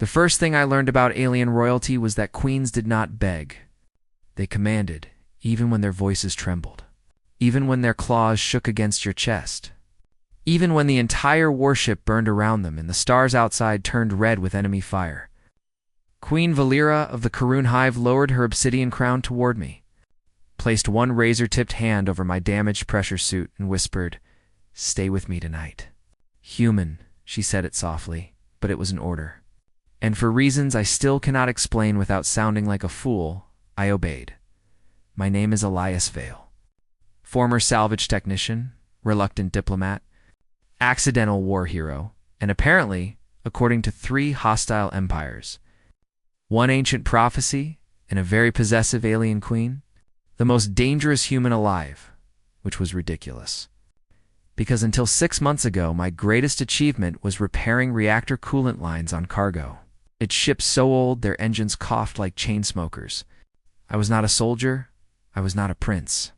The first thing I learned about alien royalty was that queens did not beg. They commanded, even when their voices trembled, even when their claws shook against your chest, even when the entire warship burned around them and the stars outside turned red with enemy fire. Queen Valera of the Karun Hive lowered her obsidian crown toward me, placed one razor-tipped hand over my damaged pressure suit, and whispered, "Stay with me tonight." "Human," she said it softly, but it was an order. And for reasons I still cannot explain without sounding like a fool, I obeyed. My name is Elias Vale. Former salvage technician, reluctant diplomat, accidental war hero, and apparently, according to 3 hostile empires, 1 ancient prophecy, and a very possessive alien queen, the most dangerous human alive, which was ridiculous. Because until 6 months ago, my greatest achievement was repairing reactor coolant lines on cargo. It's ships so old their engines coughed like chain smokers. I was not a soldier. I was not a prince.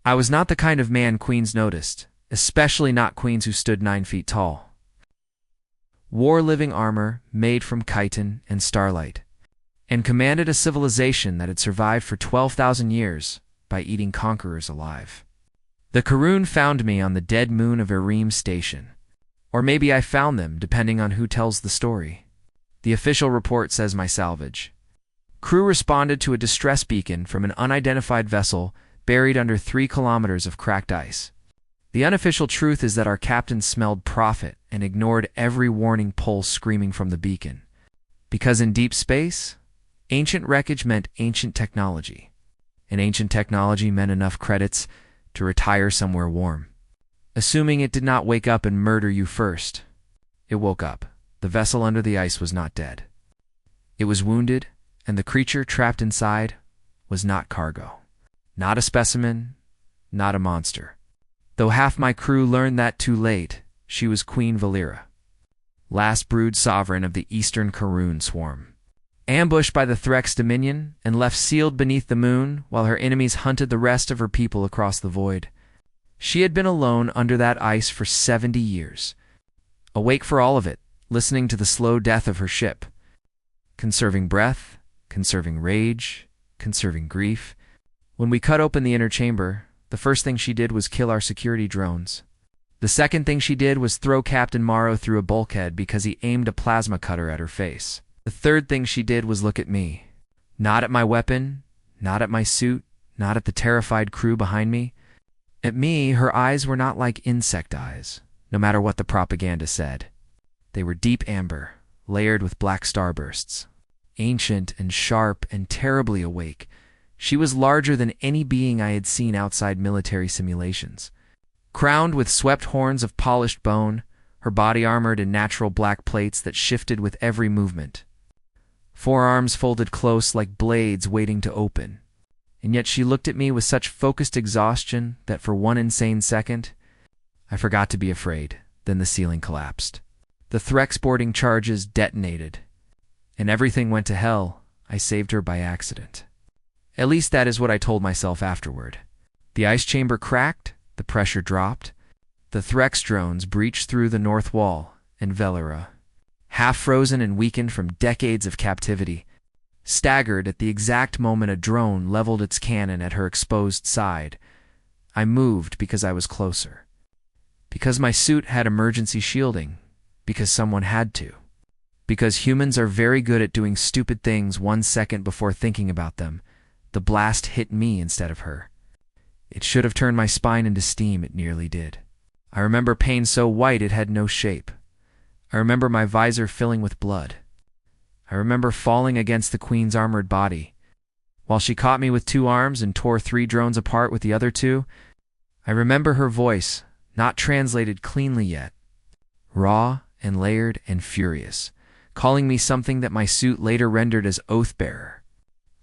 I was not the kind of man queens noticed, especially not queens who stood 9 feet tall. Wore living armor made from chitin and starlight, and commanded a civilization that had survived for 12,000 years by eating conquerors alive. The Karun found me on the dead moon of Ereem Station. Or maybe I found them, depending on who tells the story. The official report says my salvage. Crew responded to a distress beacon from an unidentified vessel buried under 3 kilometers of cracked ice. The unofficial truth is that our captain smelled profit and ignored every warning pulse screaming from the beacon. Because in deep space, ancient wreckage meant ancient technology. And ancient technology meant enough credits to retire somewhere warm. Assuming it did not wake up and murder you first. It woke up. The vessel under the ice was not dead. It was wounded, and the creature trapped inside was not cargo. Not a specimen, not a monster. Though half my crew learned that too late, she was Queen Valera, last brood sovereign of the Eastern Karun swarm. Ambushed by the Threx Dominion and left sealed beneath the moon while her enemies hunted the rest of her people across the void. She had been alone under that ice for 70 years, awake for all of it, listening to the slow death of her ship, conserving breath, conserving rage, conserving grief. When we cut open the inner chamber, the first thing she did was kill our security drones. The second thing she did was throw Captain Morrow through a bulkhead because he aimed a plasma cutter at her face. The third thing she did was look at me. Not at my weapon, not at my suit, not at the terrified crew behind me. At me, her eyes were not like insect eyes, no matter what the propaganda said. They were deep amber, layered with black starbursts. Ancient and sharp and terribly awake, she was larger than any being I had seen outside military simulations. Crowned with swept horns of polished bone, her body armored in natural black plates that shifted with every movement. Forearms folded close like blades waiting to open. And yet she looked at me with such focused exhaustion that for one insane second, I forgot to be afraid. Then the ceiling collapsed. The Threx boarding charges detonated. And everything went to hell. I saved her by accident. At least that is what I told myself afterward. The ice chamber cracked, the pressure dropped. The Threx drones breached through the north wall, and Valera, half frozen and weakened from decades of captivity, staggered at the exact moment a drone leveled its cannon at her exposed side. I moved because I was closer. Because my suit had emergency shielding. Because someone had to. Because humans are very good at doing stupid things 1 second before thinking about them. The blast hit me instead of her. It should have turned my spine into steam, it nearly did. I remember pain so white it had no shape. I remember my visor filling with blood. I remember falling against the Queen's armored body. While she caught me with 2 arms and tore 3 drones apart with the other 2, I remember her voice, not translated cleanly yet, raw and layered and furious, calling me something that my suit later rendered as Oathbearer,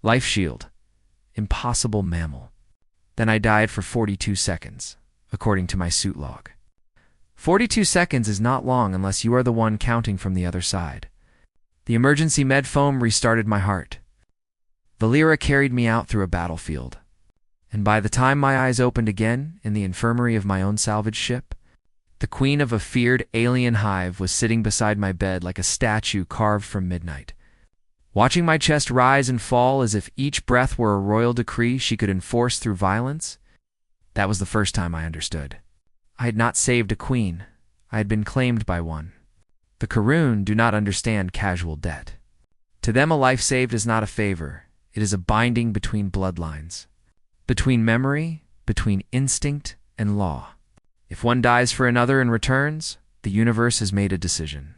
Life Shield, Impossible Mammal. Then I died for 42 seconds, according to my suit log. 42 seconds is not long unless you are the one counting from the other side. The emergency med foam restarted my heart. Valera carried me out through a battlefield. And by the time my eyes opened again in the infirmary of my own salvage ship, The queen of a feared alien hive was sitting beside my bed like a statue carved from midnight. Watching my chest rise and fall as if each breath were a royal decree she could enforce through violence, that was the first time I understood. I had not saved a queen. I had been claimed by one. The Karun do not understand casual debt. To them a life saved is not a favor. It is a binding between bloodlines, between memory, between instinct and law. If one dies for another and returns, the universe has made a decision.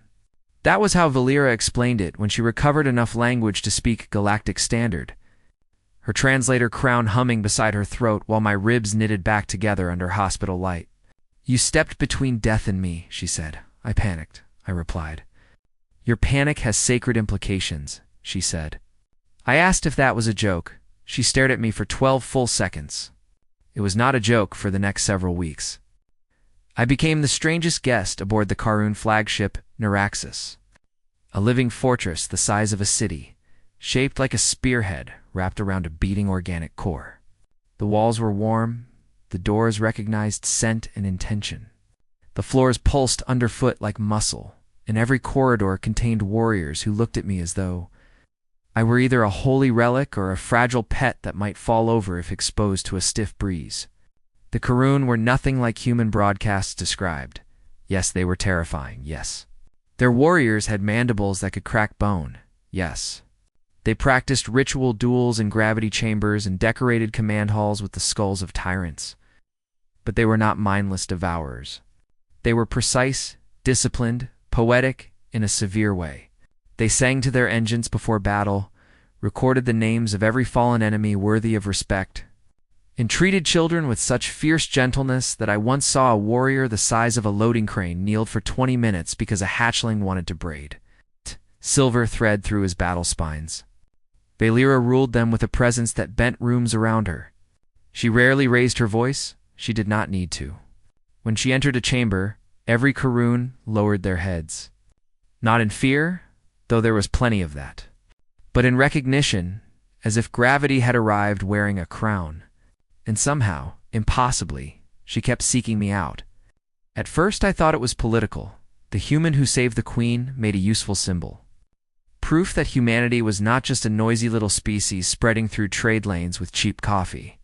That was how Valera explained it when she recovered enough language to speak Galactic Standard, her translator crown humming beside her throat while my ribs knitted back together under hospital light. "You stepped between death and me," she said. "I panicked," I replied. "Your panic has sacred implications," she said. I asked if that was a joke. She stared at me for 12 full seconds. It was not a joke for the next several weeks. I became the strangest guest aboard the Karun flagship Narration, a living fortress the size of a city, shaped like a spearhead wrapped around a beating organic core. The walls were warm, the doors recognized scent and intention. The floors pulsed underfoot like muscle, and every corridor contained warriors who looked at me as though I were either a holy relic or a fragile pet that might fall over if exposed to a stiff breeze. The Karun were nothing like human broadcasts described. Yes, they were terrifying, yes. Their warriors had mandibles that could crack bone, yes. They practiced ritual duels in gravity chambers and decorated command halls with the skulls of tyrants. But they were not mindless devourers. They were precise, disciplined, poetic in a severe way. They sang to their engines before battle, recorded the names of every fallen enemy worthy of respect, and treated children with such fierce gentleness that I once saw a warrior the size of a loading crane kneeled for 20 minutes because a hatchling wanted to braid silver thread through his battle spines. Valera ruled them with a presence that bent rooms around her. She rarely raised her voice. She did not need to. When she entered a chamber, every Karun lowered their heads. Not in fear, though there was plenty of that, but in recognition, as if gravity had arrived wearing a crown. And somehow, impossibly, she kept seeking me out. At first I thought it was political. The human who saved the queen made a useful symbol. Proof that humanity was not just a noisy little species spreading through trade lanes with cheap coffee.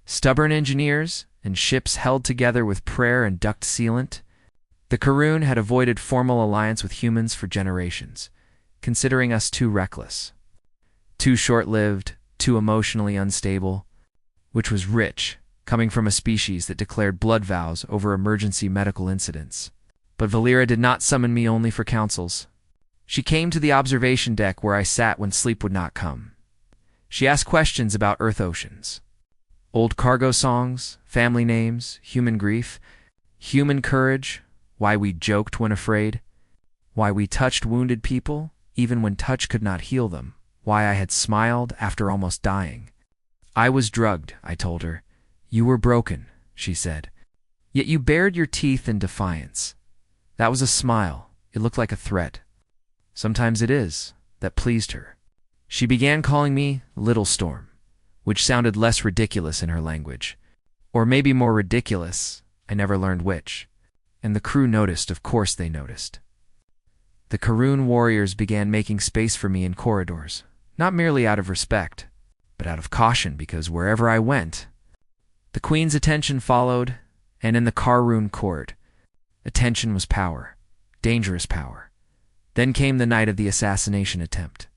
Stubborn engineers and ships held together with prayer and duct sealant, the Karun had avoided formal alliance with humans for generations, considering us too reckless, too short-lived, too emotionally unstable, which was rich, coming from a species that declared blood vows over emergency medical incidents. But Valera did not summon me only for counsels. She came to the observation deck where I sat when sleep would not come. She asked questions about Earth oceans. Old cargo songs, family names, human grief, human courage, why we joked when afraid, why we touched wounded people, even when touch could not heal them, why I had smiled after almost dying. I was drugged, I told her. You were broken, she said. Yet you bared your teeth in defiance. That was a smile. It looked like a threat. Sometimes it is. That pleased her. She began calling me Little Storm, which sounded less ridiculous in her language. Or maybe more ridiculous, I never learned which. And the crew noticed, of course they noticed. The Karun warriors began making space for me in corridors, not merely out of respect, but out of caution, because wherever I went, the queen's attention followed, and in the Karun court, attention was power, dangerous power. Then came the night of the assassination attempt.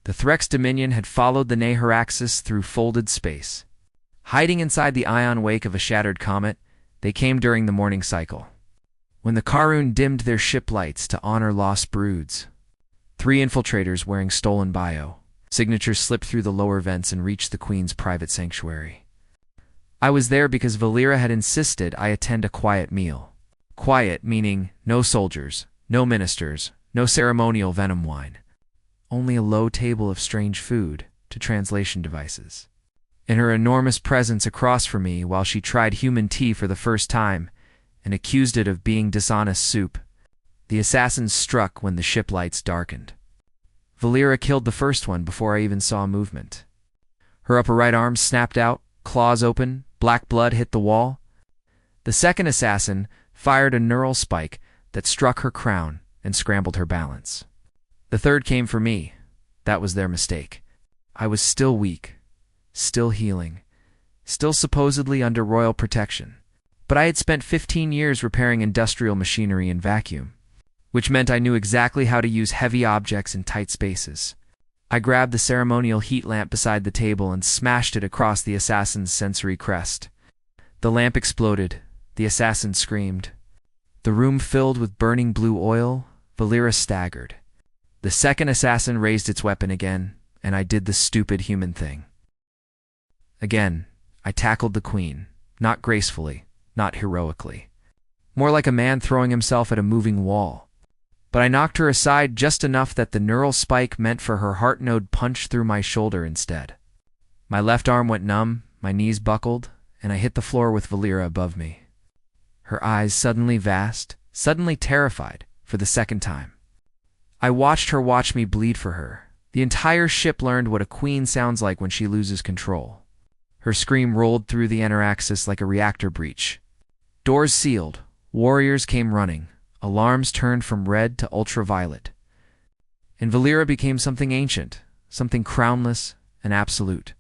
The Threx Dominion had followed the Naharaxis through folded space. Hiding inside the ion wake of a shattered comet, they came during the morning cycle, when the Karun dimmed their ship lights to honor lost broods. 3 infiltrators wearing stolen bio signatures slipped through the lower vents and reached the Queen's private sanctuary. I was there because Valera had insisted I attend a quiet meal. Quiet meaning no soldiers, no ministers, no ceremonial venom wine. Only a low table of strange food to translation devices. In her enormous presence across from me while she tried human tea for the first time and accused it of being dishonest soup, the assassins struck when the ship lights darkened. Valera killed the first one before I even saw movement. Her upper right arm snapped out, claws open, black blood hit the wall. The second assassin fired a neural spike that struck her crown and scrambled her balance. The third came for me. That was their mistake. I was still weak, still healing, still supposedly under royal protection. But I had spent 15 years repairing industrial machinery in vacuum, which meant I knew exactly how to use heavy objects in tight spaces. I grabbed the ceremonial heat lamp beside the table and smashed it across the assassin's sensory crest. The lamp exploded. The assassin screamed. The room filled with burning blue oil. Valera staggered. The second assassin raised its weapon again, and I did the stupid human thing. Again, I tackled the queen, not gracefully, not heroically. More like a man throwing himself at a moving wall. But I knocked her aside just enough that the neural spike meant for her heart node punched through my shoulder instead. My left arm went numb, my knees buckled, and I hit the floor with Valera above me. Her eyes suddenly vast, suddenly terrified, for the second time. I watched her watch me bleed for her. The entire ship learned what a queen sounds like when she loses control. Her scream rolled through the Anaraxis like a reactor breach. Doors sealed. Warriors came running. Alarms turned from red to ultraviolet. And Valera became something ancient, something crownless and absolute.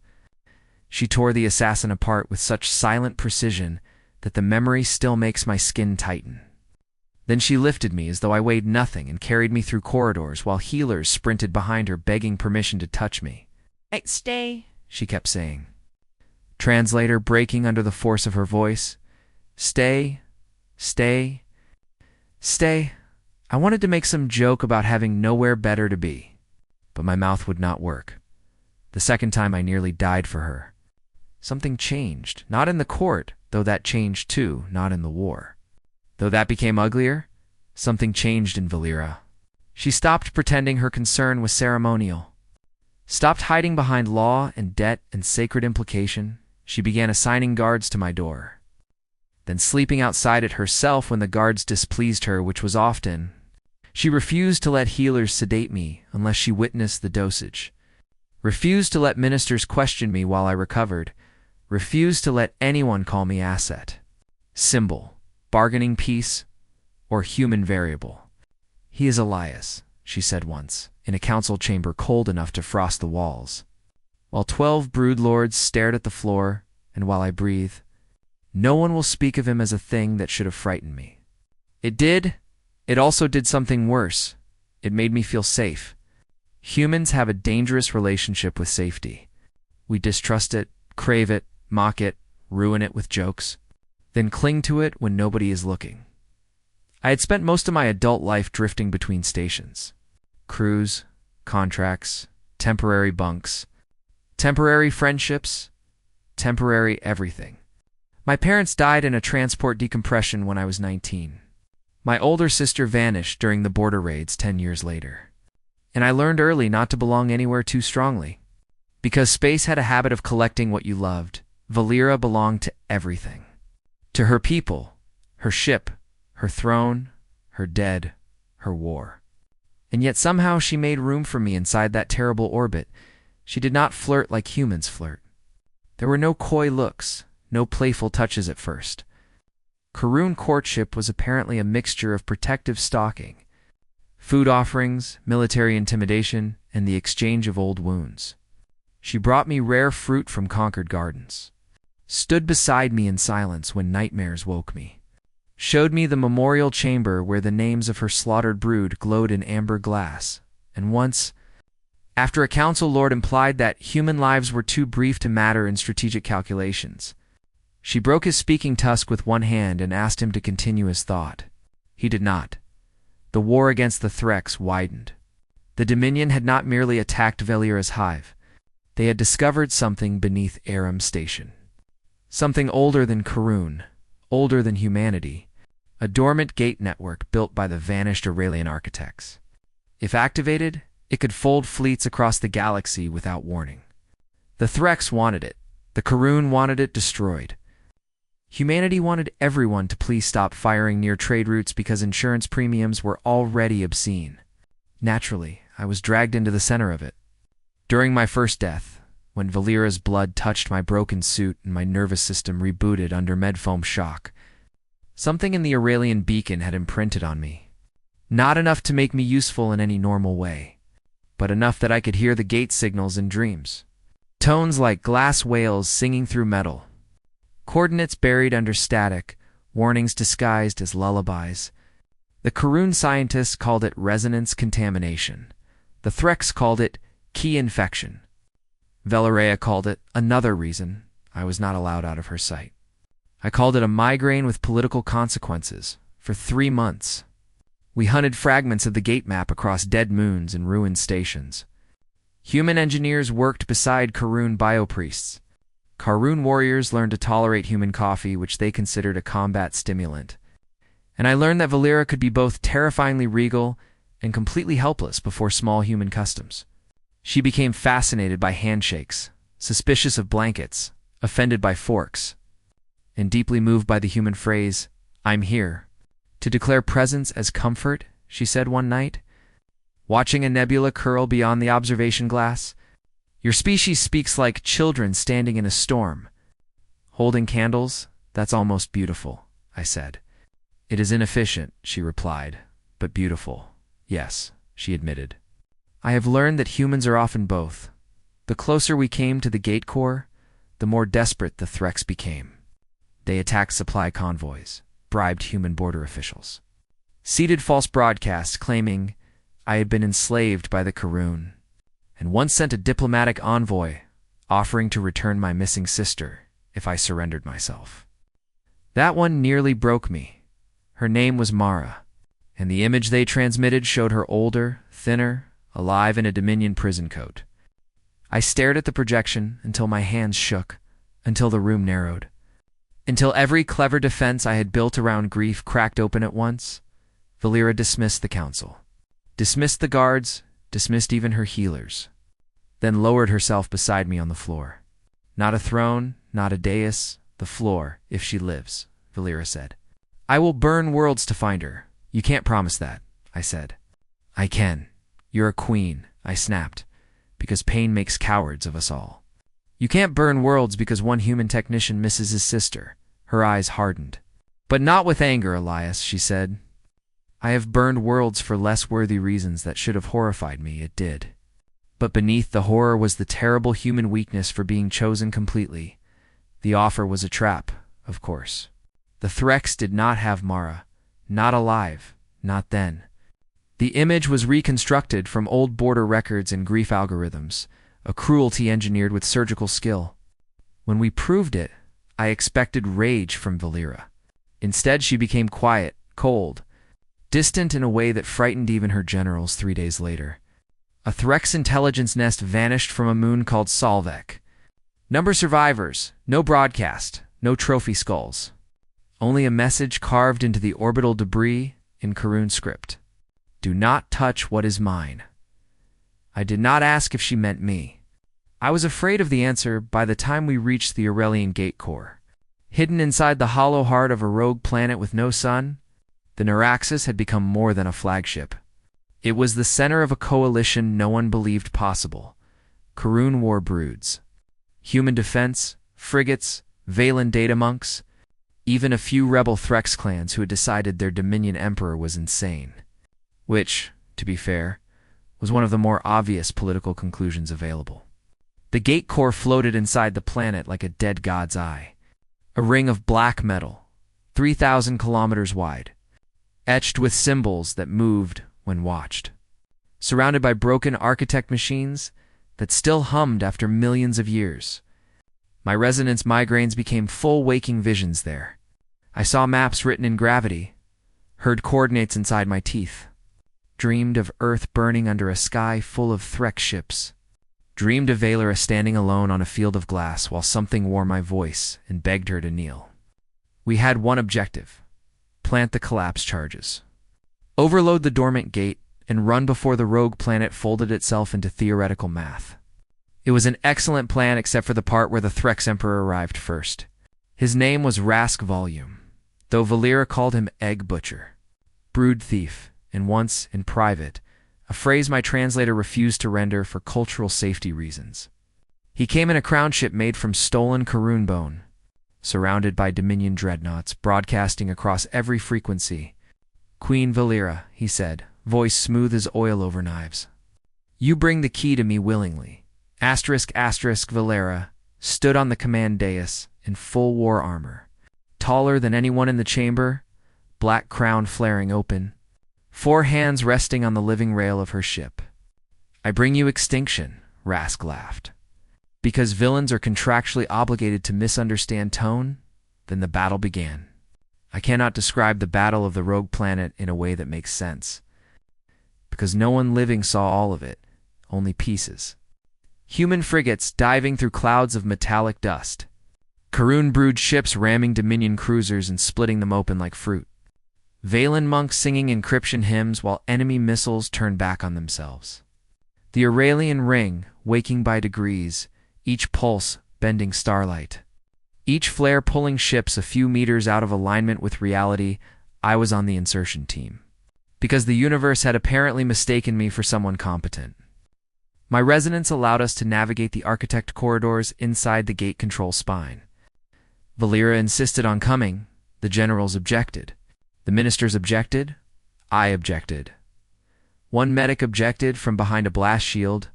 She tore the assassin apart with such silent precision that the memory still makes my skin tighten. Then she lifted me as though I weighed nothing and carried me through corridors while healers sprinted behind her begging permission to touch me. "Hey, stay," she kept saying. Translator breaking under the force of her voice. Stay, stay, stay. I wanted to make some joke about having nowhere better to be, but my mouth would not work. The second time I nearly died for her. Something changed, not in the court, though that changed too, not in the war. Though that became uglier, something changed in Valera. She stopped pretending her concern was ceremonial. Stopped hiding behind law and debt and sacred implication. She began assigning guards to my door. Then sleeping outside it herself when the guards displeased her, which was often. She refused to let healers sedate me unless she witnessed the dosage. Refused to let ministers question me while I recovered. Refused to let anyone call me asset, symbol, bargaining piece, or human variable. "He is Elias," she said once, in a council chamber cold enough to frost the walls. While 12 broodlords stared at the floor, and while I breathe, no one will speak of him as a thing that should have frightened me. It also did something worse. It made me feel safe. Humans have a dangerous relationship with safety. We distrust it, crave it, mock it, ruin it with jokes, then cling to it when nobody is looking. I had spent most of my adult life drifting between stations. Crews, contracts, temporary bunks, temporary friendships, temporary everything. My parents died in a transport decompression when I was 19. My older sister vanished during the border raids 10 years later. And I learned early not to belong anywhere too strongly. Because space had a habit of collecting what you loved, Valera belonged to everything. To her people, her ship, her throne, her dead, her war. And yet somehow she made room for me inside that terrible orbit. She did not flirt like humans flirt. There were no coy looks, no playful touches at first. Karun courtship was apparently a mixture of protective stalking, food offerings, military intimidation, and the exchange of old wounds. She brought me rare fruit from conquered gardens, stood beside me in silence when nightmares woke me, showed me the memorial chamber where the names of her slaughtered brood glowed in amber glass, and once, after a council lord implied that human lives were too brief to matter in strategic calculations, she broke his speaking tusk with one hand and asked him to continue his thought. He did not. The war against the Threx widened. The Dominion had not merely attacked Valera's hive. They had discovered something beneath Aram Station. Something older than Karun, older than humanity, a dormant gate network built by the vanished Aurelian architects. If activated, it could fold fleets across the galaxy without warning. The Threx wanted it. The Karun wanted it destroyed. Humanity wanted everyone to please stop firing near trade routes because insurance premiums were already obscene. Naturally, I was dragged into the center of it. During my first death, when Valera's blood touched my broken suit and my nervous system rebooted under medfoam shock, Something in the Aurelian beacon had imprinted on me. Not enough to make me useful in any normal way, but enough that I could hear the gate signals in dreams. Tones like glass whales singing through metal. Coordinates buried under static, warnings disguised as lullabies. The Karun scientists called it resonance contamination. The Threx called it key infection. Valeria called it another reason I was not allowed out of her sight. I called it a migraine with political consequences for 3 months. We hunted fragments of the gate map across dead moons and ruined stations. Human engineers worked beside Karun biopriests. Karun warriors learned to tolerate human coffee, which they considered a combat stimulant. And I learned that Valera could be both terrifyingly regal and completely helpless before small human customs. She became fascinated by handshakes, suspicious of blankets, offended by forks, and deeply moved by the human phrase, "I'm here." To declare presence as comfort, she said one night, watching a nebula curl beyond the observation glass. "Your species speaks like children standing in a storm. Holding candles, that's almost beautiful," I said. "It is inefficient," she replied, "but beautiful." "Yes," she admitted. I have learned that humans are often both. The closer we came to the gate core, the more desperate the Threx became. They attacked supply convoys, bribed human border officials, seeded false broadcasts claiming I had been enslaved by the Karun, and once sent a diplomatic envoy offering to return my missing sister if I surrendered myself. That one nearly broke me. Her name was Mara, and the image they transmitted showed her older, thinner, alive in a Dominion prison coat. I stared at the projection until my hands shook, until the room narrowed, until every clever defense I had built around grief cracked open at once. Valera dismissed the council, dismissed the guards, dismissed even her healers, then lowered herself beside me on the floor. "Not a throne, not a dais, the floor, if she lives," Valera said. "I will burn worlds to find her." "You can't promise that," I said. "I can. You're a queen," I snapped, "because pain makes cowards of us all." "You can't burn worlds because one human technician misses his sister." Her eyes hardened. "But not with anger, Elias," she said. "I have burned worlds for less worthy reasons that should have horrified me, it did. But beneath the horror was the terrible human weakness for being chosen completely. The offer was a trap, of course. The Threx did not have Mara. Not alive. Not then. The image was reconstructed from old border records and grief algorithms, a cruelty engineered with surgical skill. When we proved it, I expected rage from Valera. Instead, she became quiet, cold, distant in a way that frightened even her generals 3 days later. A Threx intelligence nest vanished from a moon called Solvek. Number survivors, no broadcast, no trophy skulls. Only a message carved into the orbital debris in Karun script. "Do not touch what is mine." I did not ask if she meant me. I was afraid of the answer by the time we reached the Aurelian gate core. Hidden inside the hollow heart of a rogue planet with no sun, the Neuraxis had become more than a flagship. It was the center of a coalition no one believed possible. Karun war broods, human defense, frigates, Valen data monks, even a few rebel Threx clans who had decided their Dominion emperor was insane. Which, to be fair, was one of the more obvious political conclusions available. The gate core floated inside the planet like a dead god's eye. A ring of black metal, 3,000 kilometers wide, etched with symbols that moved when watched. Surrounded by broken architect machines that still hummed after millions of years. My resonance migraines became full waking visions there. I saw maps written in gravity, heard coordinates inside my teeth, dreamed of Earth burning under a sky full of Threx ships, dreamed of Valera standing alone on a field of glass while something wore my voice and begged her to kneel. We had one objective: plant the collapse charges. Overload the dormant gate and run before the rogue planet folded itself into theoretical math. It was an excellent plan except for the part where the Threx Emperor arrived first. His name was Rask Volume, though Valera called him Egg Butcher, Brood Thief, and once, in private, a phrase my translator refused to render for cultural safety reasons. He came in a crown ship made from stolen Karun bone, surrounded by Dominion dreadnoughts broadcasting across every frequency. "Queen Valera," he said, voice smooth as oil over knives. "You bring the key to me willingly." Valera stood on the command dais in full war armor, taller than anyone in the chamber, black crown flaring open, 4 hands resting on the living rail of her ship. "I bring you extinction," Rask laughed. "Because villains are contractually obligated to misunderstand tone, then the battle began. I cannot describe the battle of the rogue planet in a way that makes sense, because no one living saw all of it, only pieces. Human frigates diving through clouds of metallic dust. Karun-brewed ships ramming Dominion cruisers and splitting them open like fruit. Valen monks singing encryption hymns while enemy missiles turned back on themselves. The Aurelian ring, waking by degrees, each pulse bending starlight. Each flare pulling ships a few meters out of alignment with reality. I was on the insertion team, because the universe had apparently mistaken me for someone competent. My resonance allowed us to navigate the architect corridors inside the gate control spine. Valera insisted on coming. The generals objected. The ministers objected. I objected. One medic objected from behind a blast shield.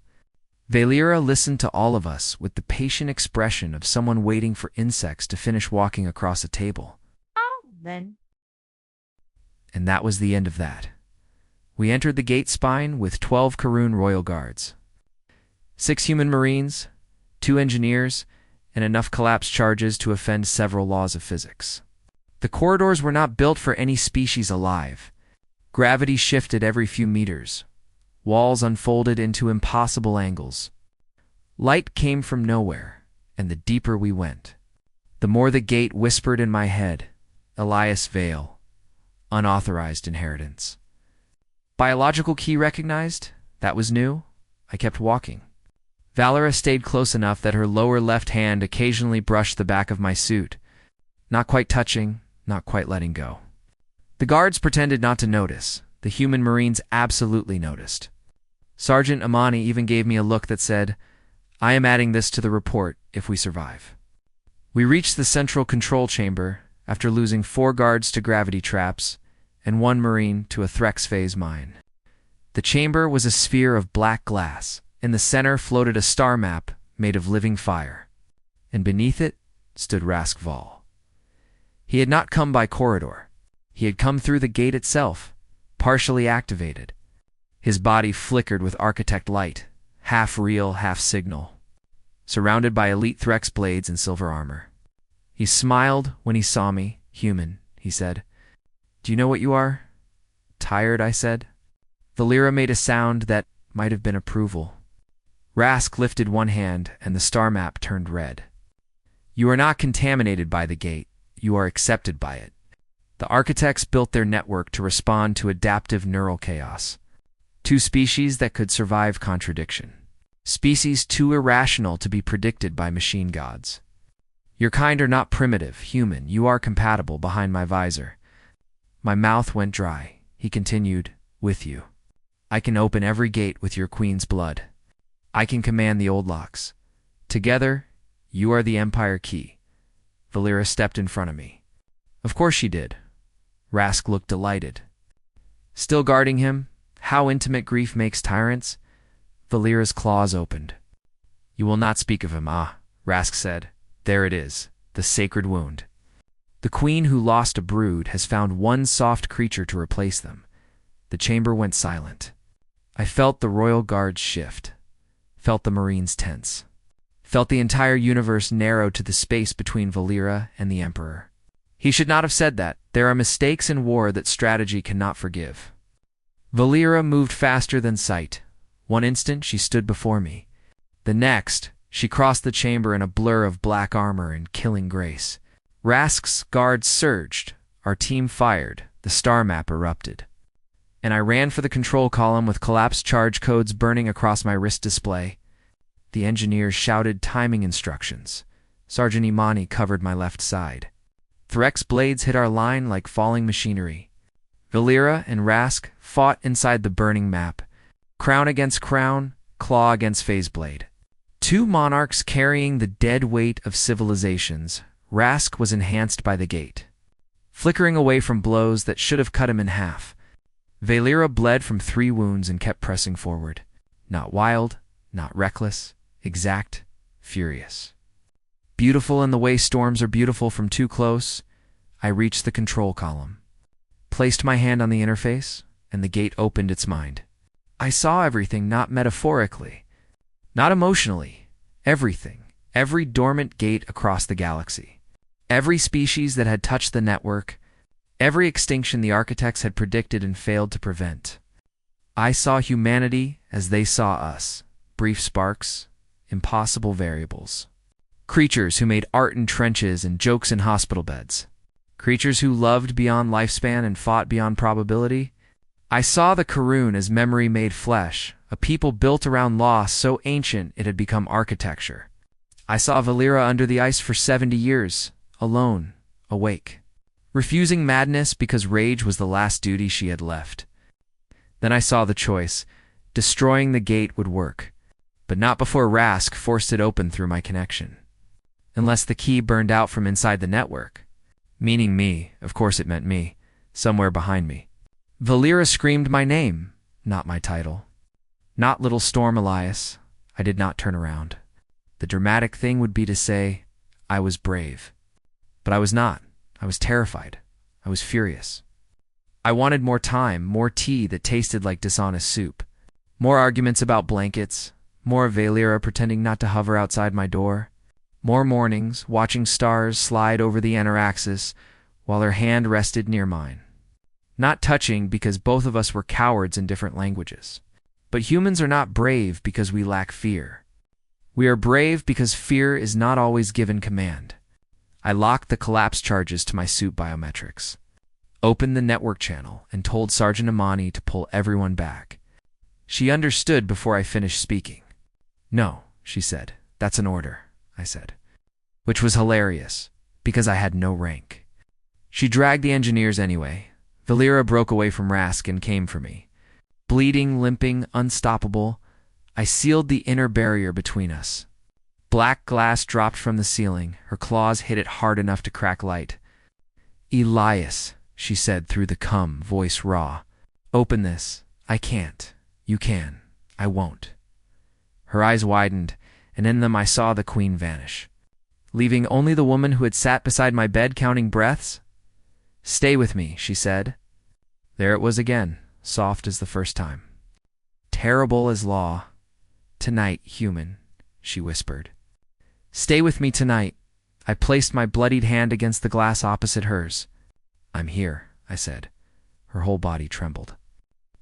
Valera listened to all of us with the patient expression of someone waiting for insects to finish walking across a table. Oh, then. And that was the end of that. We entered the gate spine with 12 Karun Royal Guards. 6 human marines, 2 engineers, and enough collapse charges to offend several laws of physics. The corridors were not built for any species alive. Gravity shifted every few meters. Walls unfolded into impossible angles. Light came from nowhere, and the deeper we went, the more the gate whispered in my head, "Elias Vale, unauthorized inheritance." Biological key recognized? That was new. I kept walking. Valera stayed close enough that her lower left hand occasionally brushed the back of my suit, not quite touching, not quite letting go. The guards pretended not to notice. The human marines absolutely noticed. Sergeant Amani even gave me a look that said, "I am adding this to the report if we survive." We reached the central control chamber after losing 4 guards to gravity traps and 1 marine to a Threx phase mine. The chamber was a sphere of black glass. In the center floated a star map made of living fire, and beneath it stood Rask Val. He had not come by corridor. He had come through the gate itself, partially activated. His body flickered with architect light, half real, half signal, surrounded by elite Threx blades and silver armor. He smiled when he saw me. "Human," he said. "Do you know what you are?" "Tired," I said. Valera made a sound that might have been approval. Rask lifted one hand, and the star map turned red. "You are not contaminated by the gate. You are accepted by it. The architects built their network to respond to adaptive neural chaos. 2 species that could survive contradiction. Species too irrational to be predicted by machine gods. Your kind are not primitive, human. You are compatible behind my visor." My mouth went dry. He continued, "With you. I can open every gate with your queen's blood. I can command the old locks. Together, you are the Empire key." Valera stepped in front of me. Of course she did. Rask looked delighted. Still guarding him? How intimate grief makes tyrants? Valera's claws opened. "You will not speak of him, Rask said. "There it is, the sacred wound. The queen who lost a brood has found one soft creature to replace them." The chamber went silent. I felt the royal guards shift. Felt the marines tense. Felt the entire universe narrow to the space between Valera and the Emperor. He should not have said that. There are mistakes in war that strategy cannot forgive. Valera moved faster than sight. One instant, she stood before me. The next, she crossed the chamber in a blur of black armor and killing grace. Rask's guards surged. Our team fired. The star map erupted. And I ran for the control column with collapsed charge codes burning across my wrist display. The engineers shouted timing instructions. Sergeant Imani covered my left side. Threx blades hit our line like falling machinery. Valera and Rask fought inside the burning map. Crown against crown, claw against phase blade. 2 monarchs carrying the dead weight of civilizations, Rask was enhanced by the gate, flickering away from blows that should have cut him in half. Valera bled from 3 wounds and kept pressing forward. Not wild, not reckless, exact, furious. Beautiful in the way storms are beautiful from too close, I reached the control column, placed my hand on the interface, and the gate opened its mind. I saw everything, not metaphorically, not emotionally, everything, every dormant gate across the galaxy, every species that had touched the network, every extinction the architects had predicted and failed to prevent. I saw humanity as they saw us, brief sparks, impossible variables. Creatures who made art in trenches and jokes in hospital beds. Creatures who loved beyond lifespan and fought beyond probability. I saw the Karun as memory made flesh, a people built around loss so ancient it had become architecture. I saw Valera under the ice for 70 years, alone, awake, refusing madness because rage was the last duty she had left. Then I saw the choice. Destroying the gate would work, but not before Rask forced it open through my connection. Unless the key burned out from inside the network. Meaning me, of course it meant me, somewhere behind me. Valera screamed my name, not my title. Not Little Storm Elias. I did not turn around. The dramatic thing would be to say, I was brave. But I was not. I was terrified. I was furious. I wanted more time, more tea that tasted like dishonest soup. More arguments about blankets, more Valera pretending not to hover outside my door. More mornings, watching stars slide over the Anaraxis while her hand rested near mine. Not touching because both of us were cowards in different languages. But humans are not brave because we lack fear. We are brave because fear is not always given command. I locked the collapse charges to my suit biometrics, opened the network channel, and told Sergeant Amani to pull everyone back. She understood before I finished speaking. No, she said. That's an order, I said. Which was hilarious, because I had no rank. She dragged the engineers anyway. Valera broke away from Rask and came for me. Bleeding, limping, unstoppable, I sealed the inner barrier between us. Black glass dropped from the ceiling. Her claws hit it hard enough to crack light. Elias, she said through the cum, voice raw. Open this. I can't. You can. I won't. Her eyes widened, and in them I saw the queen vanish, leaving only the woman who had sat beside my bed counting breaths. Stay with me, she said. There it was again, soft as the first time. Terrible as law. Tonight, human, she whispered. Stay with me tonight. I placed my bloodied hand against the glass opposite hers. I'm here, I said. Her whole body trembled.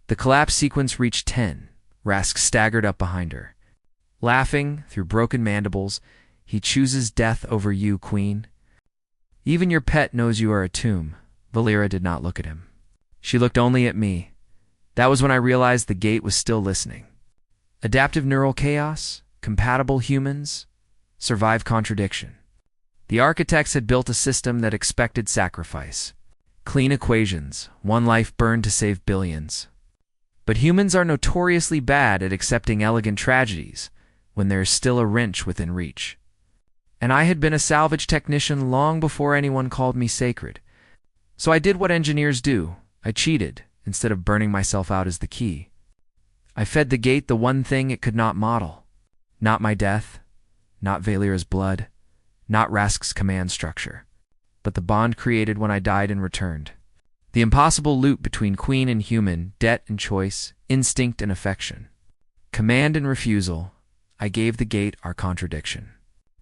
The collapse sequence reached 10. Rask staggered up behind her. Laughing through broken mandibles, he chooses death over you, queen. Even your pet knows you are a tomb. Valera did not look at him. She looked only at me. That was when I realized the gate was still listening. Adaptive neural chaos, compatible humans, survive contradiction. The architects had built a system that expected sacrifice. Clean equations, one life burned to save billions. But humans are notoriously bad at accepting elegant tragedies when there is still a wrench within reach. And I had been a salvage technician long before anyone called me sacred. So I did what engineers do. I cheated instead of burning myself out as the key. I fed the gate the one thing it could not model. Not my death, not Valera's blood, not Rask's command structure, but the bond created when I died and returned. The impossible loop between queen and human, debt and choice, instinct and affection. Command and refusal, I gave the gate our contradiction.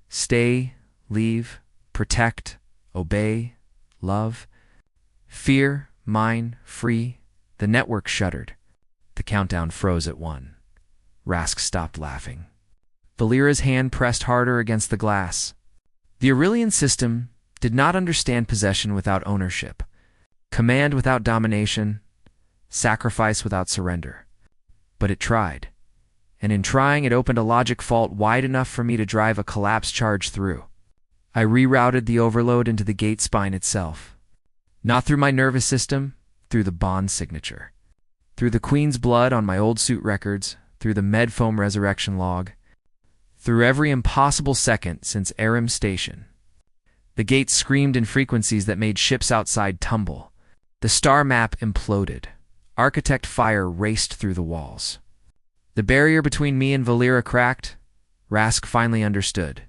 Stay, leave, protect, obey, love. Fear, mine, free. The network shuddered. The countdown froze at 1. Rask stopped laughing. Valera's hand pressed harder against the glass. The Aurelian system did not understand possession without ownership, command without domination, sacrifice without surrender. But it tried. And in trying, it opened a logic fault wide enough for me to drive a collapse charge through. I rerouted the overload into the gate spine itself. Not through my nervous system, through the bond signature. Through the Queen's blood on my old suit records, through the Medfoam resurrection log, through every impossible second since Aram Station. The gate screamed in frequencies that made ships outside tumble. The star map imploded. Architect fire raced through the walls. The barrier between me and Valera cracked. Rask finally understood.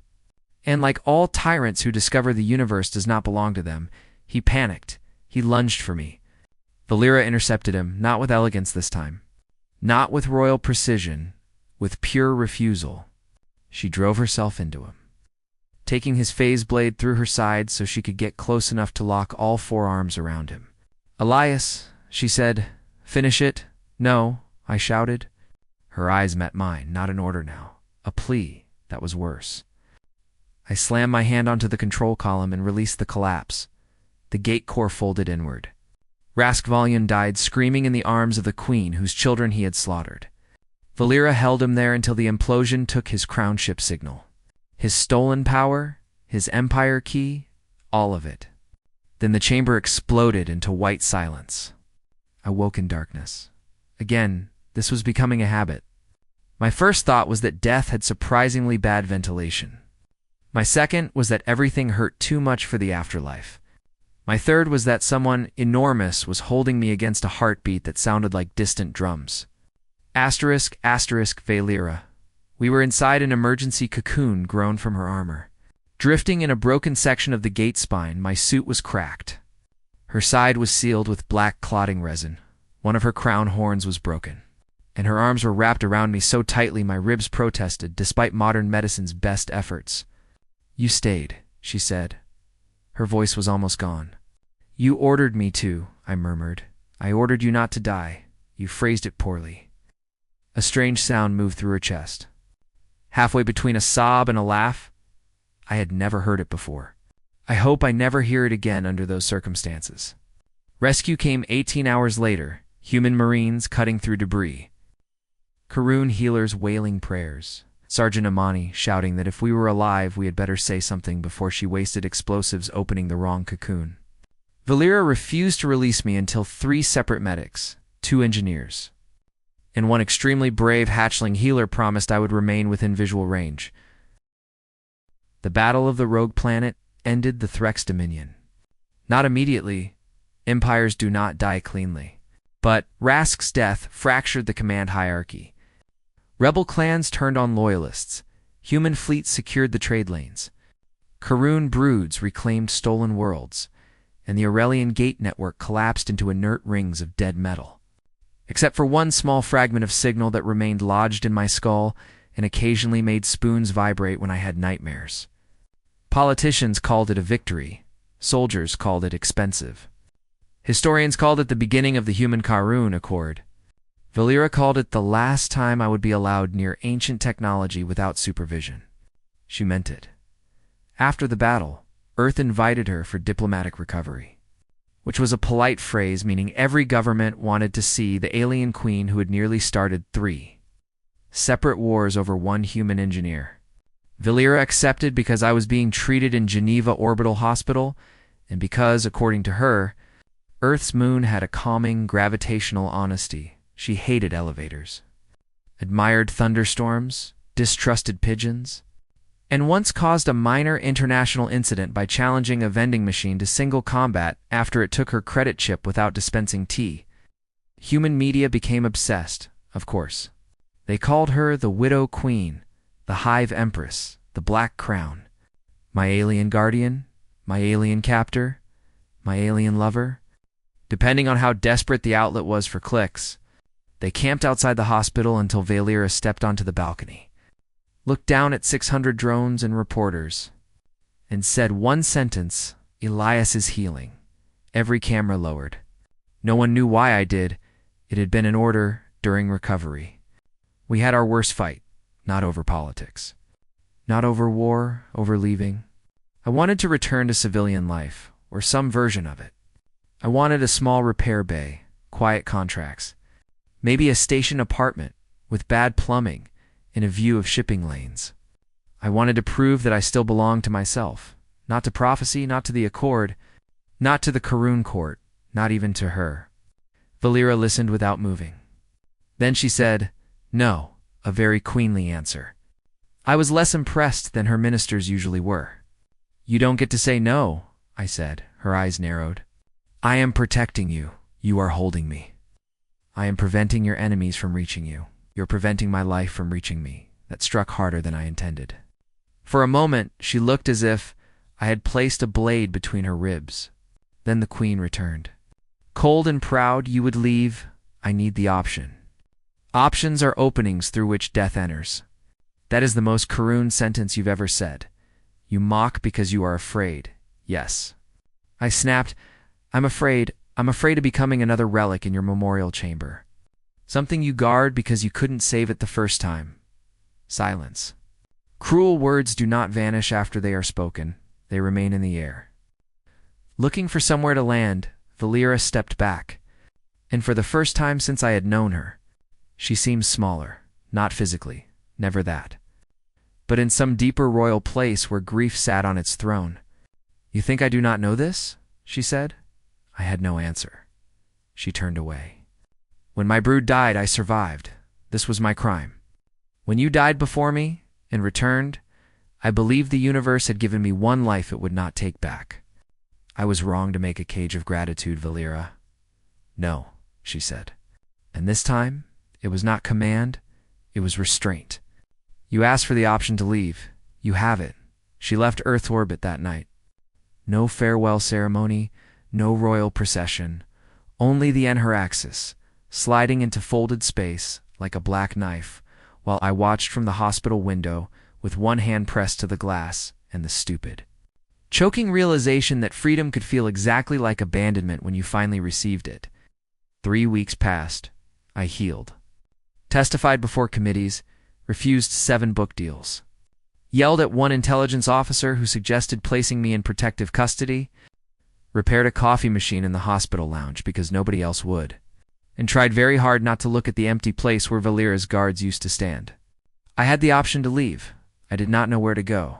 And like all tyrants who discover the universe does not belong to them, he panicked. He lunged for me. Valera intercepted him, not with elegance this time. Not with royal precision, with pure refusal. She drove herself into him, taking his phase blade through her side so she could get close enough to lock all four arms around him. "Elias," she said, "finish it." "No," I shouted. Her eyes met mine, not an order now, a plea that was worse. I slammed my hand onto the control column and released the collapse. The gate core folded inward. Rask Valyon died screaming in the arms of the queen whose children he had slaughtered. Valera held him there until the implosion took his crown ship signal. His stolen power, his empire key, all of it. Then the chamber exploded into white silence. I woke in darkness. Again, this was becoming a habit. My first thought was that death had surprisingly bad ventilation. My second was that everything hurt too much for the afterlife. My third was that someone enormous was holding me against a heartbeat that sounded like distant drums. Asterisk, asterisk, Valera. We were inside an emergency cocoon grown from her armor. Drifting in a broken section of the gate spine, my suit was cracked. Her side was sealed with black clotting resin. One of her crown horns was broken. And her arms were wrapped around me so tightly my ribs protested, despite modern medicine's best efforts. "You stayed," she said. Her voice was almost gone. "You ordered me to," I murmured. "I ordered you not to die. You phrased it poorly." A strange sound moved through her chest. Halfway between a sob and a laugh, I had never heard it before. I hope I never hear it again under those circumstances. Rescue came 18 hours later, human Marines cutting through debris. Karun healers wailing prayers. Sergeant Amani shouting that if we were alive, we had better say something before she wasted explosives opening the wrong cocoon. Valera refused to release me until 3 separate medics, 2 engineers, and one extremely brave hatchling healer promised I would remain within visual range. The battle of the rogue planet ended the Threx Dominion. Not immediately. Empires do not die cleanly. But Rask's death fractured the command hierarchy. Rebel clans turned on loyalists. Human fleets secured the trade lanes. Karun broods reclaimed stolen worlds, and the Aurelian Gate network collapsed into inert rings of dead metal. Except for one small fragment of signal that remained lodged in my skull and occasionally made spoons vibrate when I had nightmares. Politicians called it a victory. Soldiers called it expensive. Historians called it the beginning of the human Karun Accord. Valera called it the last time I would be allowed near ancient technology without supervision. She meant it. After the battle, Earth invited her for diplomatic recovery, which was a polite phrase meaning every government wanted to see the alien queen who had nearly started 3 separate wars over one human engineer. Valera accepted because I was being treated in Geneva Orbital Hospital, and because, according to her, Earth's moon had a calming, gravitational honesty. She hated elevators, admired thunderstorms, distrusted pigeons, and once caused a minor international incident by challenging a vending machine to single combat after it took her credit chip without dispensing tea. Human media became obsessed, of course. They called her the Widow Queen, the Hive Empress, the Black Crown, my alien guardian, my alien captor, my alien lover. Depending on how desperate the outlet was for clicks, they camped outside the hospital until Valera stepped onto the balcony, looked down at 600 drones and reporters, and said one sentence, "Elias is healing." Every camera lowered. No one knew why I did. It had been an order during recovery. We had our worst fight, not over politics. Not over war, over leaving. I wanted to return to civilian life, or some version of it. I wanted a small repair bay, quiet contracts, maybe a station apartment with bad plumbing and a view of shipping lanes. I wanted to prove that I still belonged to myself, not to prophecy, not to the Accord, not to the Karun court, not even to her. Valera listened without moving. Then she said, "No," a very queenly answer. I was less impressed than her ministers usually were. You don't get to say no, I said, her eyes narrowed. I am protecting you. You are holding me. I am preventing your enemies from reaching you. You're preventing my life from reaching me. That struck harder than I intended. For a moment, she looked as if I had placed a blade between her ribs. Then the Queen returned. Cold and proud, you would leave. I need the option. Options are openings through which death enters. That is the most Karun sentence you've ever said. You mock because you are afraid. Yes. I snapped, I'm afraid of becoming another relic in your memorial chamber. Something you guard because you couldn't save it the first time. Silence. Cruel words do not vanish after they are spoken. They remain in the air. Looking for somewhere to land, Valera stepped back. And for the first time since I had known her, she seemed smaller, not physically, never that. But in some deeper royal place where grief sat on its throne. You think I do not know this? She said. I had no answer. She turned away. When my brood died, I survived. This was my crime. When you died before me and returned, I believed the universe had given me one life it would not take back. I was wrong to make a cage of gratitude, Valera. No, she said. And this time, it was not command, it was restraint. You asked for the option to leave. You have it. She left Earth's orbit that night. No farewell ceremony, no royal procession, only the Enheraxis, sliding into folded space like a black knife, while I watched from the hospital window with one hand pressed to the glass and the stupid, choking realization that freedom could feel exactly like abandonment when you finally received it. 3 weeks passed. I healed. Testified before committees, refused 7 book deals. Yelled at one intelligence officer who suggested placing me in protective custody, repaired a coffee machine in the hospital lounge because nobody else would, and tried very hard not to look at the empty place where Valera's guards used to stand. I had the option to leave. I did not know where to go.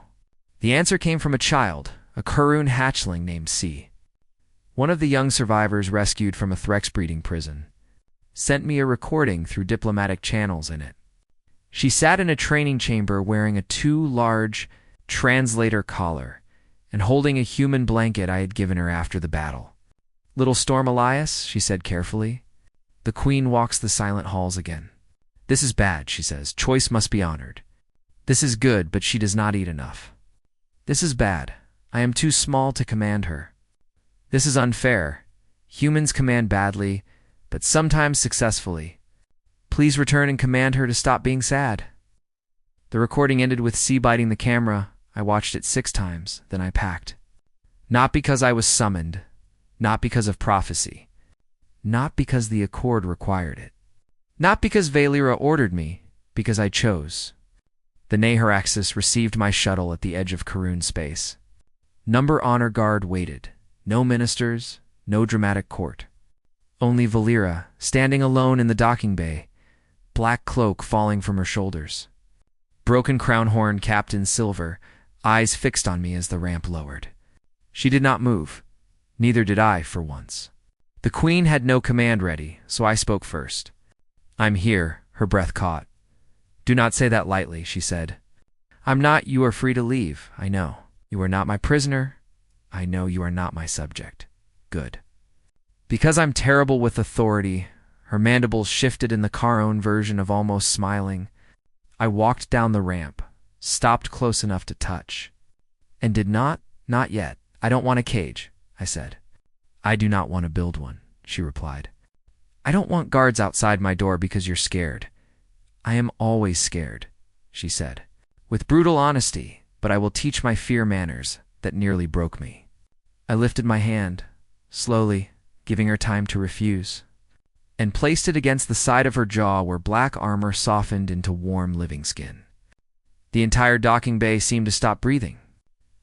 The answer came from a child, a Karun hatchling named C. One of the young survivors rescued from a Threx breeding prison sent me a recording through diplomatic channels in it. She sat in a training chamber wearing a too large translator collar and holding a human blanket I had given her after the battle. Little Storm Elias, she said carefully. The Queen walks the silent halls again. This is bad, she says. Choice must be honored. This is good, but she does not eat enough. This is bad. I am too small to command her. This is unfair. Humans command badly, but sometimes successfully. Please return and command her to stop being sad. The recording ended with C biting the camera. I watched it 6 times, then I packed. Not because I was summoned, not because of prophecy, not because the accord required it, not because Valera ordered me, because I chose. The Naharaxis received my shuttle at the edge of Karun space. Number honor guard waited. No ministers, no dramatic court. Only Valera, standing alone in the docking bay, black cloak falling from her shoulders. Broken crown horn capped in silver, eyes fixed on me as the ramp lowered. She did not move. Neither did I, for once. The Queen had no command ready, so I spoke first. I'm here, her breath caught. Do not say that lightly, she said. I'm not. You are free to leave, I know. You are not my prisoner. I know you are not my subject. Good. Because I'm terrible with authority, her mandibles shifted in the Karun version of almost smiling. I walked down the ramp, stopped close enough to touch, and did not yet. I don't want a cage, I said. I do not want to build one, she replied. I don't want guards outside my door because you're scared. I am always scared, she said, with brutal honesty, but I will teach my fear manners that nearly broke me. I lifted my hand, slowly, giving her time to refuse, and placed it against the side of her jaw where black armor softened into warm living skin. The entire docking bay seemed to stop breathing.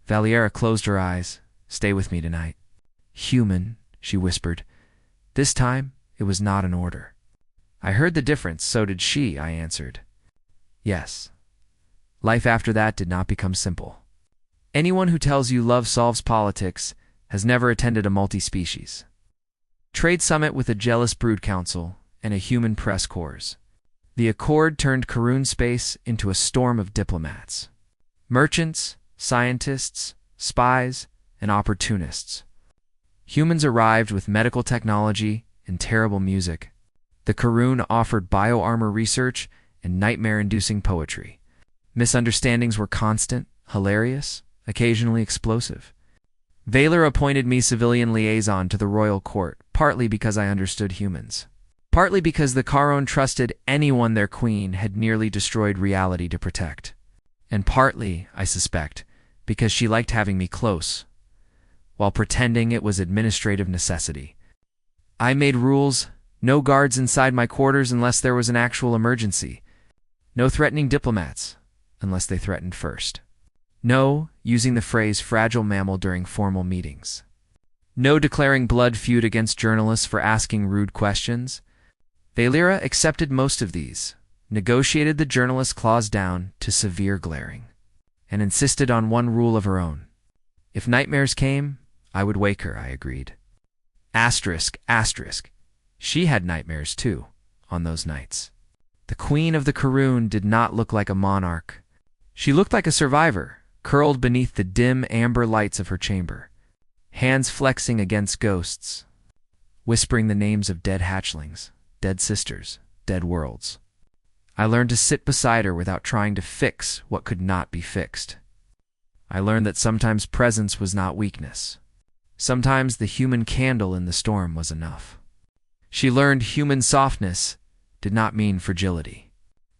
Valera closed her eyes. Stay with me tonight. Human, she whispered. This time, it was not an order. I heard the difference, so did she, I answered. Yes. Life after that did not become simple. Anyone who tells you love solves politics has never attended a multi-species trade summit with a jealous brood council and a human press corps. The accord turned Karun space into a storm of diplomats. Merchants, scientists, spies, and opportunists. Humans arrived with medical technology and terrible music. The Karun offered bioarmor research and nightmare-inducing poetry. Misunderstandings were constant, hilarious, occasionally explosive. Valor appointed me civilian liaison to the royal court, partly because I understood humans. Partly because the Karun trusted anyone their queen had nearly destroyed reality to protect. And partly, I suspect, because she liked having me close, while pretending it was administrative necessity. I made rules: no guards inside my quarters unless there was an actual emergency. No threatening diplomats, unless they threatened first. No using the phrase fragile mammal during formal meetings. No declaring blood feud against journalists for asking rude questions. Valera accepted most of these, negotiated the journalist clause down to severe glaring, and insisted on one rule of her own. If nightmares came, I would wake her, I agreed. Asterisk, asterisk. She had nightmares too, on those nights. The queen of the Karun did not look like a monarch. She looked like a survivor, curled beneath the dim amber lights of her chamber, hands flexing against ghosts, whispering the names of dead hatchlings, dead sisters, dead worlds. I learned to sit beside her without trying to fix what could not be fixed. I learned that sometimes presence was not weakness. Sometimes the human candle in the storm was enough. She learned human softness did not mean fragility.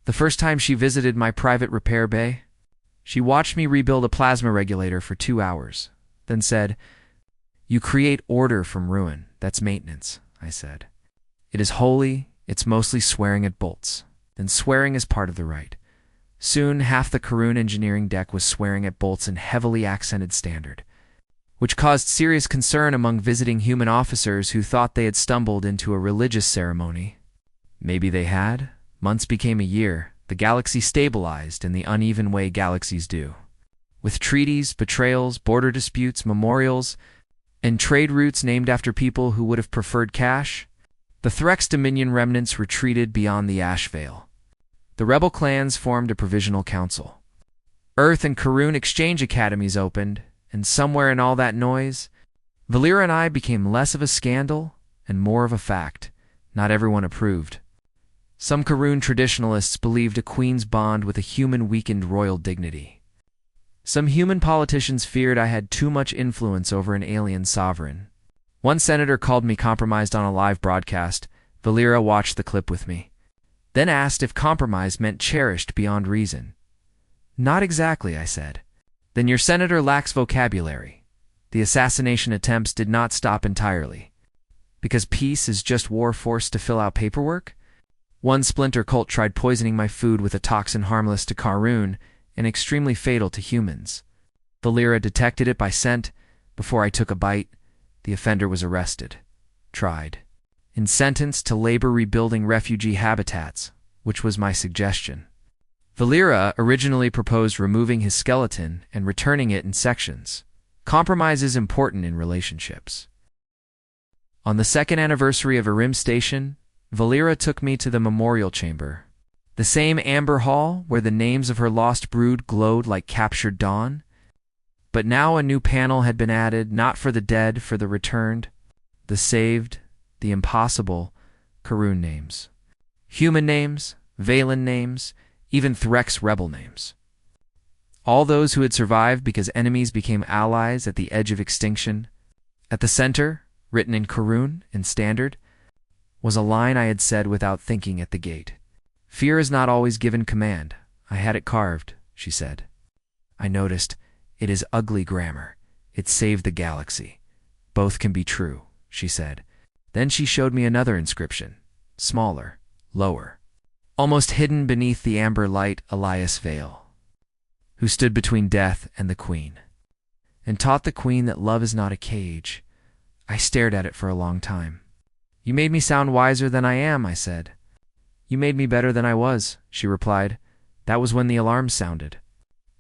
The first time she visited my private repair bay, she watched me rebuild a plasma regulator for 2 hours, then said, "You create order from ruin. That's maintenance," I said. "It is holy, it's mostly swearing at bolts. And swearing is part of the right." Soon half the Karun engineering deck was swearing at bolts in heavily accented standard, which caused serious concern among visiting human officers who thought they had stumbled into a religious ceremony. Maybe they had. Months became a year. The galaxy stabilized in the uneven way galaxies do, with treaties, betrayals, border disputes, memorials, and trade routes named after people who would have preferred cash. The Threx Dominion remnants retreated beyond the Ash Veil. The rebel clans formed a provisional council. Earth and Karun exchange academies opened, and somewhere in all that noise, Valera and I became less of a scandal and more of a fact. Not everyone approved. Some Karun traditionalists believed a queen's bond with a human weakened royal dignity. Some human politicians feared I had too much influence over an alien sovereign. One senator called me compromised on a live broadcast. Valera watched the clip with me, then asked if compromise meant cherished beyond reason. "Not exactly," I said. "Then your senator lacks vocabulary. The assassination attempts did not stop entirely. Because peace is just war forced to fill out paperwork?" One splinter cult tried poisoning my food with a toxin harmless to Karun and extremely fatal to humans. Valera detected it by scent. Before I took a bite, the offender was arrested, tried, and sentenced to labor rebuilding refugee habitats, which was my suggestion. Valera originally proposed removing his skeleton and returning it in sections. Compromise is important in relationships. On the second anniversary of Arim Station, Valera took me to the memorial chamber, the same amber hall where the names of her lost brood glowed like captured dawn. But now a new panel had been added, not for the dead, for the returned, the saved, the impossible Karun names. Human names, Valen names, even Threx rebel names. All those who had survived because enemies became allies at the edge of extinction. At the center, written in Karun and Standard, was a line I had said without thinking at the gate. "Fear is not always given command. I had it carved," she said. I noticed. "It is ugly grammar. It saved the galaxy. Both can be true," she said. Then she showed me another inscription, smaller, lower, almost hidden beneath the amber light, Elias Vale, who stood between death and the queen, and taught the queen that love is not a cage. I stared at it for a long time. "You made me sound wiser than I am," I said. "You made me better than I was," she replied. "That was when the alarm sounded.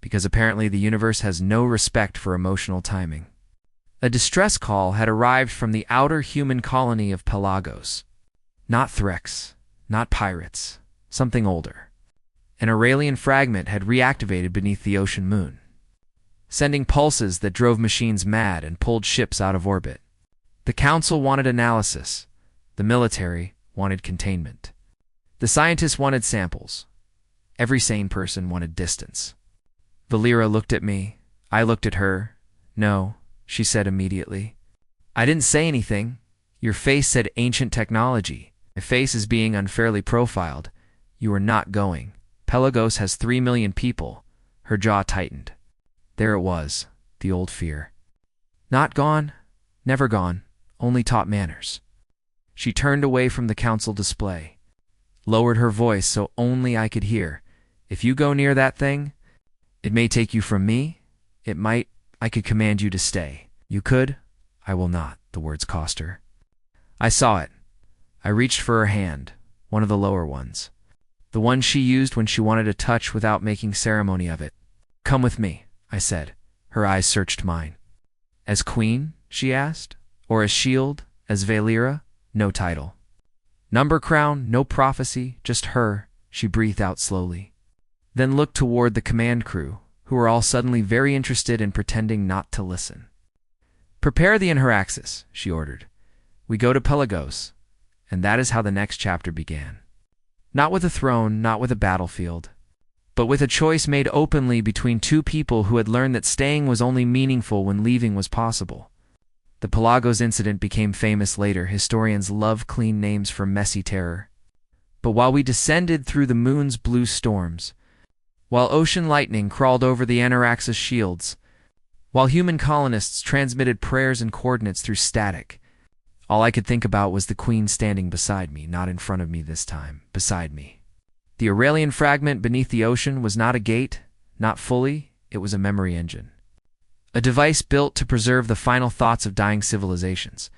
Because apparently the universe has no respect for emotional timing." A distress call had arrived from the outer human colony of Pelagos. Not Threx, not pirates, something older. An Aurelian fragment had reactivated beneath the ocean moon. sending pulses that drove machines mad and pulled ships out of orbit. The Council wanted analysis. The military wanted containment. The scientists wanted samples. Every sane person wanted distance. Valera looked at me. I looked at her. "No," she said immediately. "I didn't say anything. Your face said ancient technology. My face is being unfairly profiled. You are not going. Pelagos has 3 million people." Her jaw tightened. There it was, the old fear. Not gone, never gone, only taught manners. She turned away from the council display, lowered her voice so only I could hear. "If you go near that thing, it may take you from me. It might. I could command you to stay." "You could. I will not," the words cost her. I saw it. I reached for her hand, one of the lower ones. The one she used when she wanted a touch without making ceremony of it. "Come with me," I said. Her eyes searched mine. "As queen?" she asked. "Or as shield? As Valera?" "No title. Number crown, no prophecy, just her," she breathed out slowly. Then looked toward the command crew, who were all suddenly very interested in pretending not to listen. "Prepare the Anharaxis," she ordered. "We go to Pelagos." And that is how the next chapter began. Not with a throne, not with a battlefield, but with a choice made openly between two people who had learned that staying was only meaningful when leaving was possible. The Pelagos incident became famous later. Historians love clean names for messy terror. But while we descended through the moon's blue storms, while ocean lightning crawled over the Anharaxis shields, while human colonists transmitted prayers and coordinates through static, all I could think about was the Queen standing beside me, not in front of me this time, beside me. The Aurelian fragment beneath the ocean was not a gate, not fully, it was a memory engine. A device built to preserve the final thoughts of dying civilizations.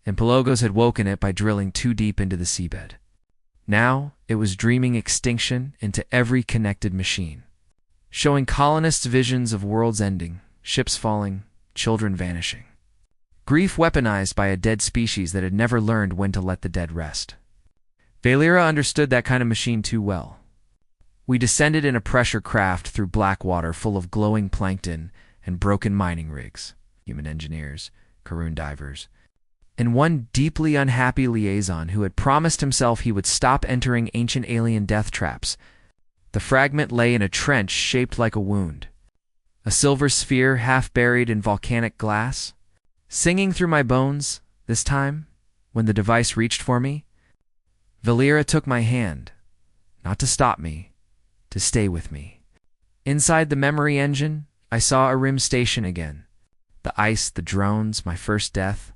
And Pelagos had woken it by drilling too deep into the seabed. Now it was dreaming extinction into every connected machine, showing colonists visions of worlds ending, ships falling, children vanishing. Grief weaponized by a dead species that had never learned when to let the dead rest. Valera understood that kind of machine too well. We descended in a pressure craft through black water full of glowing plankton and broken mining rigs, human engineers, Karun divers, and one deeply unhappy liaison who had promised himself he would stop entering ancient alien death traps. The fragment lay in a trench shaped like a wound, a silver sphere half buried in volcanic glass. Singing through my bones, this time, when the device reached for me, Valera took my hand, not to stop me, to stay with me. Inside the memory engine, I saw a rim station again. The ice, the drones, my first death.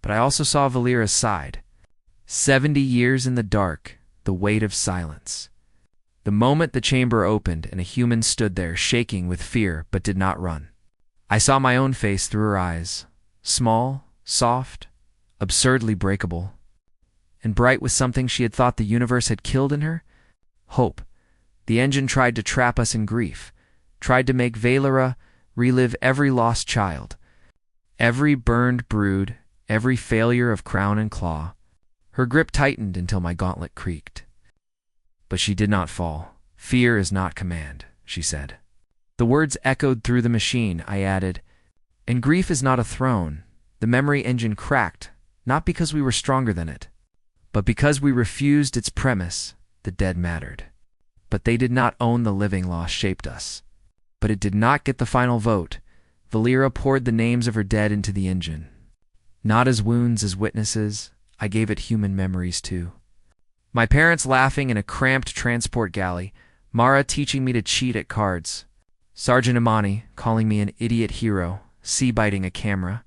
But I also saw Valera's side. 70 years in the dark, the weight of silence. The moment the chamber opened and a human stood there, shaking with fear, but did not run. I saw my own face through her eyes. Small, soft, absurdly breakable, and bright with something she had thought the universe had killed in her. Hope. The engine tried to trap us in grief, tried to make Valera relive every lost child, every burned brood, every failure of crown and claw. Her grip tightened until my gauntlet creaked. But she did not fall. "Fear is not command," she said. The words echoed through the machine. I added, "And grief is not a throne." The memory engine cracked, not because we were stronger than it, but because we refused its premise, the dead mattered. But they did not own the living law shaped us. But it did not get the final vote. Valera poured the names of her dead into the engine. Not as wounds, as witnesses. I gave it human memories too. My parents laughing in a cramped transport galley, Mara teaching me to cheat at cards, Sergeant Imani calling me an idiot hero, sea-biting a camera.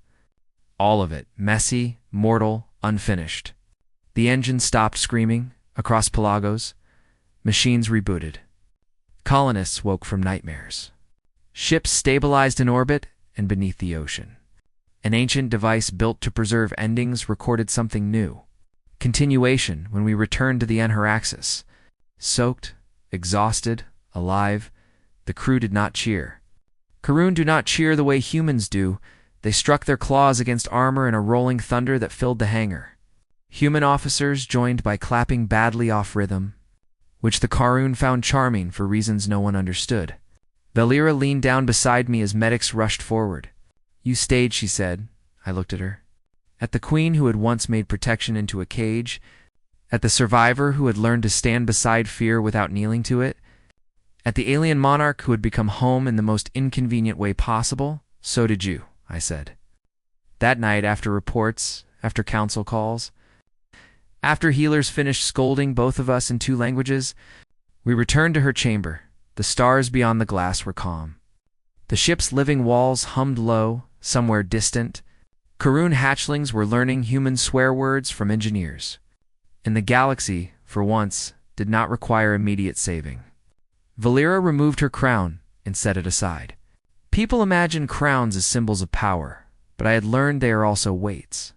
All of it, messy, mortal, unfinished. The engine stopped screaming, across Pelagos. Machines rebooted. Colonists woke from nightmares. Ships stabilized in orbit and beneath the ocean. An ancient device built to preserve endings recorded something new. Continuation when we returned to the Anharaxis. Soaked, exhausted, alive, the crew did not cheer. Karun do not cheer the way humans do. They struck their claws against armor in a rolling thunder that filled the hangar. Human officers joined by clapping badly off rhythm, which the Karun found charming for reasons no one understood. Valera leaned down beside me as medics rushed forward. "You stayed," she said. I looked at her. At the queen who had once made protection into a cage, at the survivor who had learned to stand beside fear without kneeling to it, at the alien monarch who had become home in the most inconvenient way possible, so did you, I said. That night, after reports, after council calls, after healers finished scolding both of us in 2 languages, we returned to her chamber. The stars beyond the glass were calm. The ship's living walls hummed low, somewhere distant. Karun hatchlings were learning human swear words from engineers. And the galaxy, for once, did not require immediate saving. Valera removed her crown and set it aside. People imagine crowns as symbols of power, but I had learned they are also weights.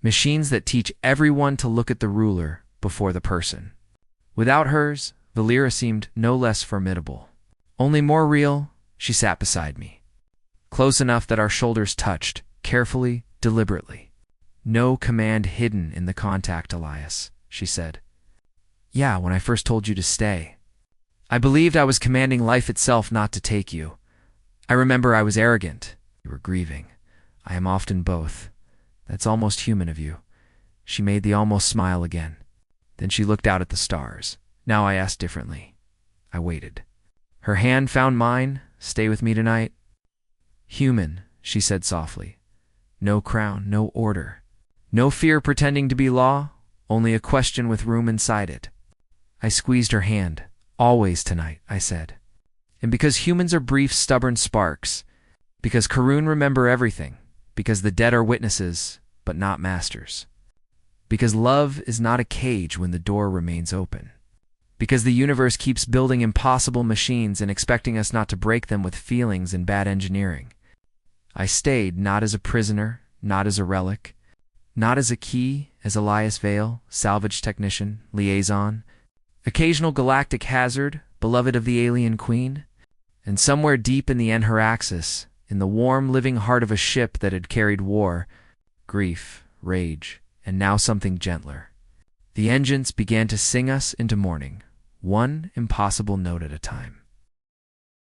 Machines that teach everyone to look at the ruler before the person. Without hers, Valera seemed no less formidable. Only more real, she sat beside me. Close enough that our shoulders touched, carefully, deliberately. "No command hidden in the contact, Elias," she said. "Yeah, when I first told you to stay. I believed I was commanding life itself not to take you. I remember I was arrogant. You were grieving. I am often both. That's almost human of you." She made the almost smile again. Then she looked out at the stars. Now I asked differently. I waited. Her hand found mine. "Stay with me tonight?" "Human," she said softly. "No crown, no order. No fear pretending to be law, only a question with room inside it." I squeezed her hand. "Always tonight," I said. And because humans are brief, stubborn sparks, because Karun remember everything, because the dead are witnesses, but not masters, because love is not a cage when the door remains open, because the universe keeps building impossible machines and expecting us not to break them with feelings and bad engineering. I stayed not as a prisoner, not as a relic, not as a key, as Elias Vale, salvage technician, liaison, occasional galactic hazard, beloved of the alien queen, and somewhere deep in the Enheraxis, in the warm living heart of a ship that had carried war, grief, rage, and now something gentler. The engines began to sing us into morning, one impossible note at a time.